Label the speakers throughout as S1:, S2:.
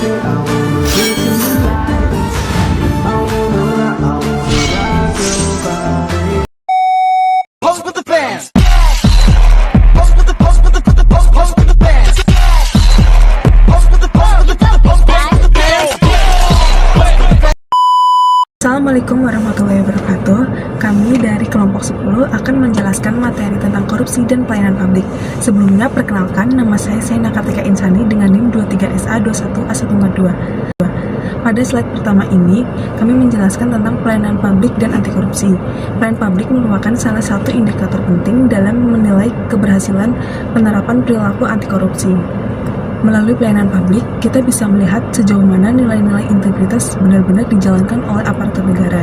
S1: Pose with the fans. Pose with the pose with the pose with the fans. Pose with the pose with the pose with the fans.
S2: Assalamualaikum warahmatullahi wabarakatuh. Kami dari kelompok 10 akan menjelaskan materi tentang korupsi dan pelayanan publik. Sebelumnya, perkenalkan, nama saya Saina Kartika Insani dengan NIM 23SA21A152. Pada slide pertama ini, kami menjelaskan tentang pelayanan publik dan anti korupsi. Pelayanan publik merupakan salah satu indikator penting dalam menilai keberhasilan penerapan perilaku anti korupsi. Melalui pelayanan publik, kita bisa melihat sejauh mana nilai-nilai integritas benar-benar dijalankan oleh aparatur negara.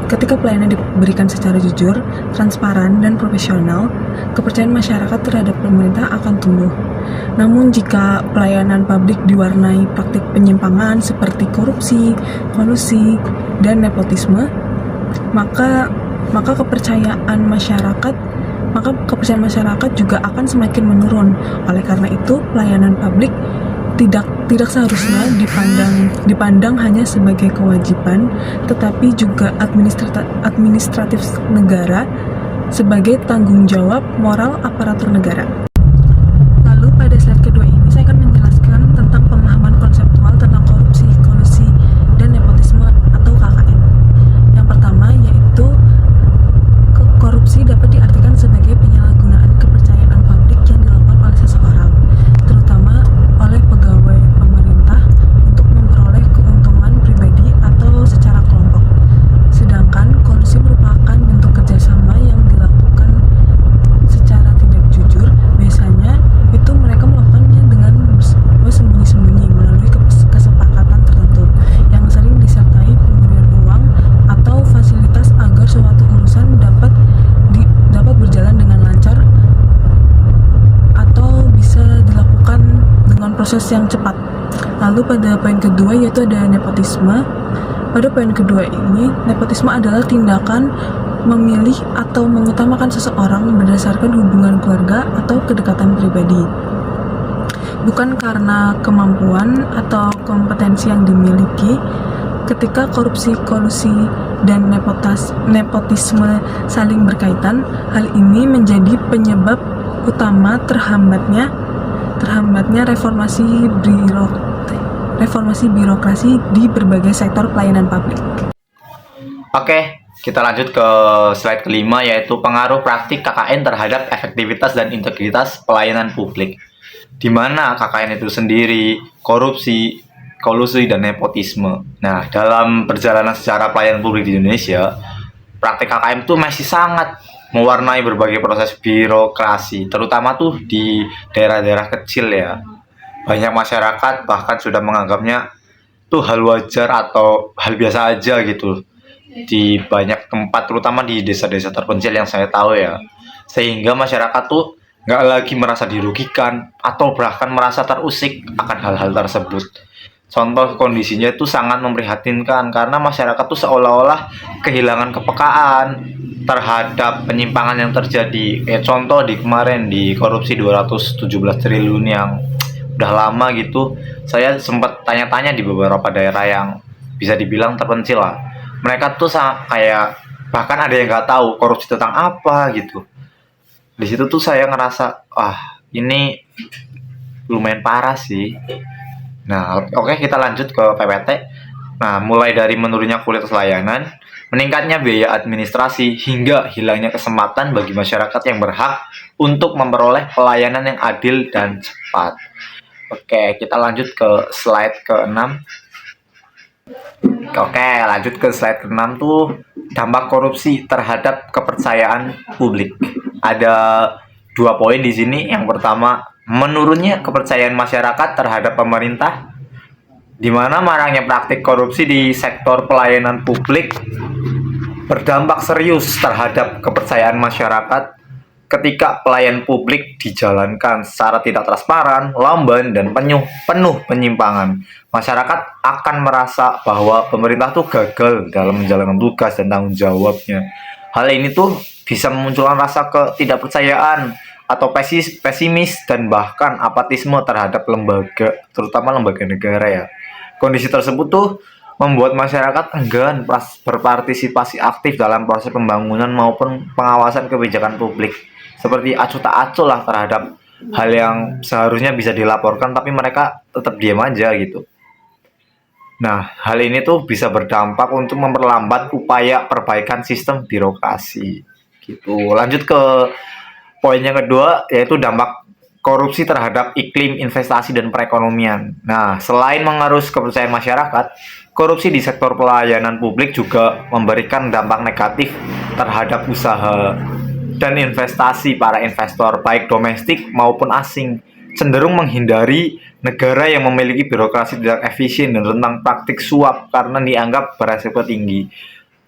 S2: Ketika pelayanan diberikan secara jujur, transparan, dan profesional, kepercayaan masyarakat terhadap pemerintah akan tumbuh. Namun jika pelayanan publik diwarnai praktik penyimpangan seperti korupsi, kolusi, dan nepotisme, maka kepercayaan masyarakat juga akan semakin menurun. Oleh karena itu, pelayanan publik tidak seharusnya dipandang hanya sebagai kewajiban, tetapi juga administratif negara sebagai tanggung jawab moral aparatur negara. Lalu pada slide kedua ini saya akan menjelaskan tentang pemahaman konseptual tentang korupsi, kolusi, dan nepotisme atau KKN. Yang pertama yaitu korupsi dapat diartikan sebagai penyalahgunaan kepercayaan publik yang dilakukan oleh seseorang, terutama oleh pegawai pemerintah untuk memperoleh keuntungan pribadi atau secara kelompok. Sedangkan kolusi merupakan bentuk kerjasama yang dilakukan secara tidak jujur. Biasanya itu mereka melakukannya dengan sembunyi-sembunyi melalui kesepakatan tertentu yang sering disertai pemberian uang atau fasilitas agar suatu urusan dapat berjalan dengan lancar atau bisa dilakukan dengan proses yang cepat. Lalu pada poin kedua yaitu ada nepotisme. Pada poin kedua ini, nepotisme adalah tindakan memilih atau mengutamakan seseorang berdasarkan hubungan keluarga atau kedekatan pribadi, bukan karena kemampuan atau kompetensi yang dimiliki. Ketika korupsi, kolusi, dan nepotisme saling berkaitan, hal ini menjadi penyebab utama terhambatnya reformasi birokrasi di berbagai sektor pelayanan publik.
S3: Oke, kita lanjut ke slide kelima, yaitu pengaruh praktik KKN terhadap efektivitas dan integritas pelayanan publik. Di mana KKN itu sendiri, korupsi, kolusi, dan nepotisme. Nah, dalam perjalanan sejarah pelayanan publik di Indonesia, praktik KKN itu masih sangat mewarnai berbagai proses birokrasi, terutama tuh di daerah-daerah kecil ya. Banyak masyarakat bahkan sudah menganggapnya tuh hal wajar atau hal biasa aja gitu di banyak tempat, terutama di desa-desa terpencil yang saya tahu ya. Sehingga masyarakat tuh nggak lagi merasa dirugikan atau bahkan merasa terusik akan hal-hal tersebut. Contoh kondisinya itu sangat memprihatinkan karena masyarakat tuh seolah-olah kehilangan kepekaan terhadap penyimpangan yang terjadi. Contoh di kemarin di korupsi 217 triliun yang udah lama gitu. Saya sempat tanya-tanya di beberapa daerah yang bisa dibilang terpencil lah. Mereka tuh kayak bahkan ada yang nggak tahu korupsi tentang apa gitu. Di situ tuh saya ngerasa, ini lumayan parah sih. Nah, oke, kita lanjut ke PPT. Nah, mulai dari menurunnya kualitas layanan, meningkatnya biaya administrasi, hingga hilangnya kesempatan bagi masyarakat yang berhak untuk memperoleh pelayanan yang adil dan cepat. Oke, kita lanjut ke slide ke-6. Oke, lanjut ke slide ke-6 tuh dampak korupsi terhadap kepercayaan publik. Ada 2 poin di sini. Yang pertama, menurunnya kepercayaan masyarakat terhadap pemerintah, di mana maraknya praktik korupsi di sektor pelayanan publik berdampak serius terhadap kepercayaan masyarakat. Ketika pelayanan publik dijalankan secara tidak transparan, lamban, dan penuh penyimpangan, masyarakat akan merasa bahwa pemerintah tuh gagal dalam menjalankan tugas dan tanggung jawabnya. Hal ini tuh bisa memunculkan rasa ketidakpercayaan atau pesimis dan bahkan apatisme terhadap lembaga, terutama lembaga negara ya. Kondisi tersebut tuh membuat masyarakat enggan berpartisipasi aktif dalam proses pembangunan maupun pengawasan kebijakan publik. Seperti acuh tak acuh lah terhadap hal yang seharusnya bisa dilaporkan, tapi mereka tetap diam aja gitu. Nah, hal ini tuh bisa berdampak untuk memperlambat upaya perbaikan sistem birokrasi. Gitu. Lanjut ke poin yang kedua, yaitu dampak korupsi terhadap iklim investasi dan perekonomian. Nah, selain mengerus kepercayaan masyarakat, korupsi di sektor pelayanan publik juga memberikan dampak negatif terhadap usaha dan investasi para investor, baik domestik maupun asing, cenderung menghindari negara yang memiliki birokrasi tidak efisien dan rentan praktik suap karena dianggap beresiko tinggi.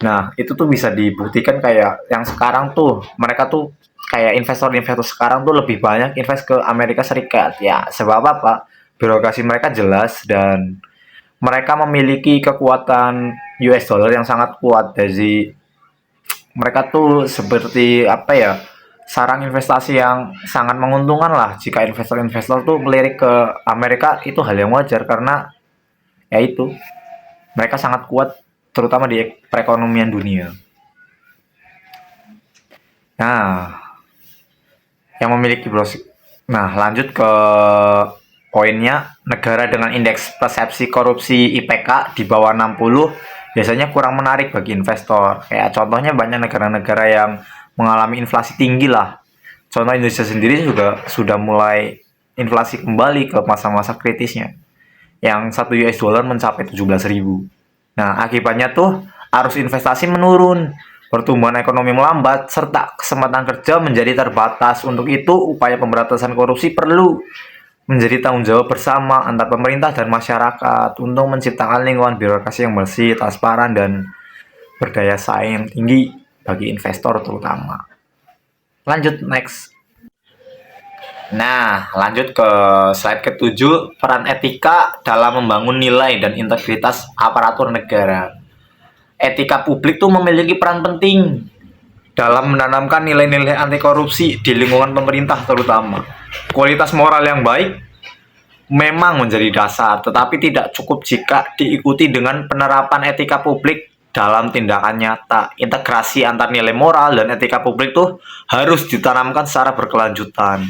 S3: Nah, itu tuh bisa dibuktikan kayak yang sekarang tuh, mereka tuh kayak investor-investor sekarang tuh lebih banyak invest ke Amerika Serikat. Ya, sebab apa? Birokrasi mereka jelas dan mereka memiliki kekuatan US dollar yang sangat kuat. Jadi mereka tuh seperti apa ya, sarang investasi yang sangat menguntungkan lah. Jika investor-investor tuh melirik ke Amerika, itu hal yang wajar karena ya itu mereka sangat kuat terutama di perekonomian dunia. Nah, yang memiliki Nah, lanjut ke poinnya, negara dengan indeks persepsi korupsi IPK di bawah 60 biasanya kurang menarik bagi investor. Kayak contohnya banyak negara-negara yang mengalami inflasi tinggi lah. Contoh Indonesia sendiri juga sudah mulai inflasi kembali ke masa-masa kritisnya. Yang 1 US dollar mencapai 17.000. Nah, akibatnya tuh arus investasi menurun, pertumbuhan ekonomi melambat, serta kesempatan kerja menjadi terbatas. Untuk itu, upaya pemberantasan korupsi perlu menjadi tanggung jawab bersama antar pemerintah dan masyarakat untuk menciptakan lingkungan birokrasi yang bersih, transparan, dan berdaya saing yang tinggi bagi investor terutama. Lanjut, next. Nah, lanjut ke slide ke-7, peran etika dalam membangun nilai dan integritas aparatur negara. Etika publik tuh memiliki peran penting dalam menanamkan nilai-nilai anti korupsi di lingkungan pemerintah terutama. Kualitas moral yang baik memang menjadi dasar, tetapi tidak cukup jika diikuti dengan penerapan etika publik dalam tindakan nyata. Integrasi antar nilai moral dan etika publik tuh harus ditanamkan secara berkelanjutan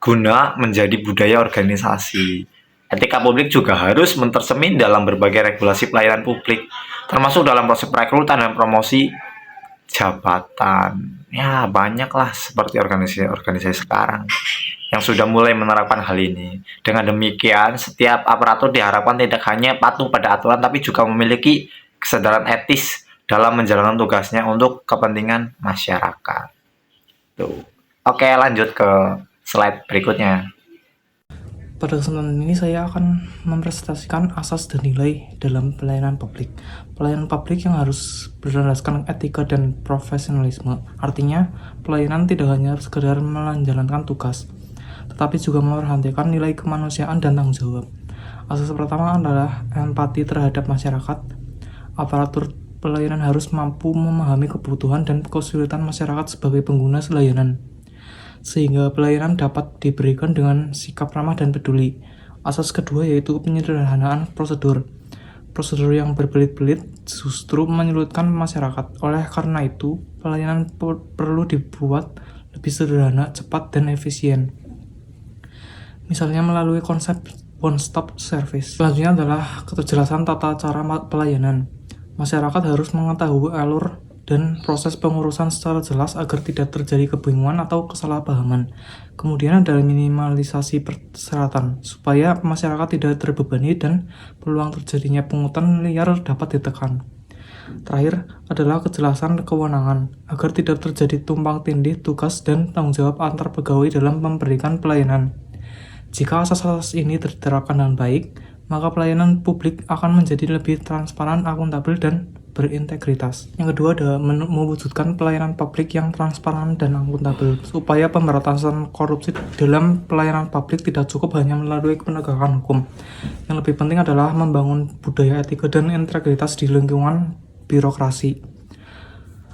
S3: guna menjadi budaya organisasi. Etika publik juga harus mentersemin dalam berbagai regulasi pelayanan publik, termasuk dalam proses perekrutan dan promosi jabatan. Ya, banyaklah seperti organisasi-organisasi sekarang yang sudah mulai menerapkan hal ini. Dengan demikian, setiap aparatur diharapkan tidak hanya patuh pada aturan, tapi juga memiliki kesadaran etis dalam menjalankan tugasnya untuk kepentingan masyarakat. Tuh. Oke, lanjut ke slide berikutnya.
S4: Pada kesempatan ini saya akan mempresentasikan asas dan nilai dalam pelayanan publik. Pelayanan publik yang harus berdasarkan etika dan profesionalisme. Artinya, pelayanan tidak hanya sekedar menjalankan tugas, tetapi juga memperhatikan nilai kemanusiaan dan tanggung jawab. Asas pertama adalah empati terhadap masyarakat. Aparatur pelayanan harus mampu memahami kebutuhan dan kesulitan masyarakat sebagai pengguna layanan, sehingga pelayanan dapat diberikan dengan sikap ramah dan peduli. Asas kedua yaitu penyederhanaan prosedur. Prosedur yang berbelit-belit justru menyulitkan masyarakat. Oleh karena itu, pelayanan perlu dibuat lebih sederhana, cepat, dan efisien. Misalnya melalui konsep one-stop service. Selanjutnya adalah kejelasan tata cara pelayanan. Masyarakat harus mengetahui alur dan proses pengurusan secara jelas agar tidak terjadi kebingungan atau kesalahpahaman. Kemudian ada minimalisasi persyaratan, supaya masyarakat tidak terbebani dan peluang terjadinya pungutan liar dapat ditekan. Terakhir adalah kejelasan kewenangan, agar tidak terjadi tumpang tindih tugas dan tanggung jawab antar pegawai dalam memberikan pelayanan. Jika asas-asas ini diterapkan dengan baik, maka pelayanan publik akan menjadi lebih transparan, akuntabel, dan berintegritas. Yang kedua adalah mewujudkan pelayanan publik yang transparan dan akuntabel. Supaya pemberantasan korupsi dalam pelayanan publik tidak cukup hanya melalui penegakan hukum. Yang lebih penting adalah membangun budaya etika dan integritas di lingkungan birokrasi.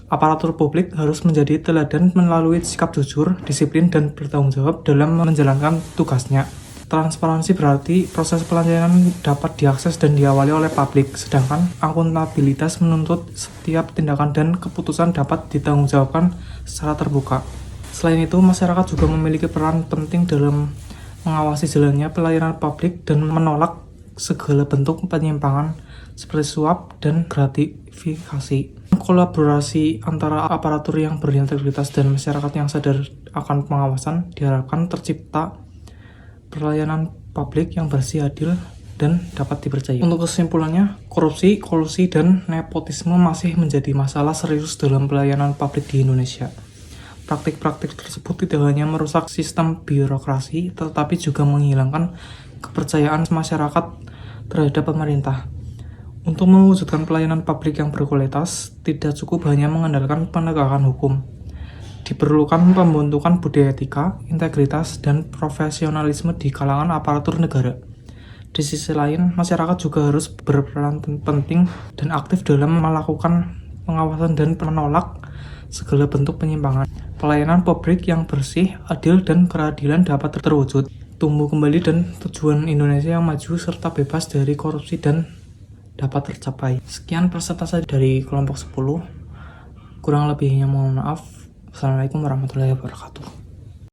S4: Aparatur publik harus menjadi teladan melalui sikap jujur, disiplin, dan bertanggung jawab dalam menjalankan tugasnya. Transparansi berarti proses pelayanan dapat diakses dan diawali oleh publik, sedangkan akuntabilitas menuntut setiap tindakan dan keputusan dapat ditanggungjawabkan secara terbuka. Selain itu, masyarakat juga memiliki peran penting dalam mengawasi jalannya pelayanan publik dan menolak segala bentuk penyimpangan seperti suap dan gratifikasi. Kolaborasi antara aparatur yang berintegritas dan masyarakat yang sadar akan pengawasan diharapkan tercipta pelayanan publik yang bersih, adil, dan dapat dipercaya. Untuk kesimpulannya, korupsi, kolusi, dan nepotisme masih menjadi masalah serius dalam pelayanan publik di Indonesia. Praktik-praktik tersebut tidak hanya merusak sistem birokrasi, tetapi juga menghilangkan kepercayaan masyarakat terhadap pemerintah. Untuk mewujudkan pelayanan publik yang berkualitas, tidak cukup hanya mengandalkan penegakan hukum. Diperlukan pembentukan budaya etika, integritas, dan profesionalisme di kalangan aparatur negara. Di sisi lain, masyarakat juga harus berperan penting dan aktif dalam melakukan pengawasan dan menolak segala bentuk penyimpangan. Pelayanan publik yang bersih, adil, dan keadilan dapat terwujud, tumbuh kembali, dan tujuan Indonesia yang maju serta bebas dari korupsi dan dapat tercapai. Sekian persentase dari kelompok 10. Kurang lebihnya mohon maaf. Assalamualaikum warahmatullahi wabarakatuh.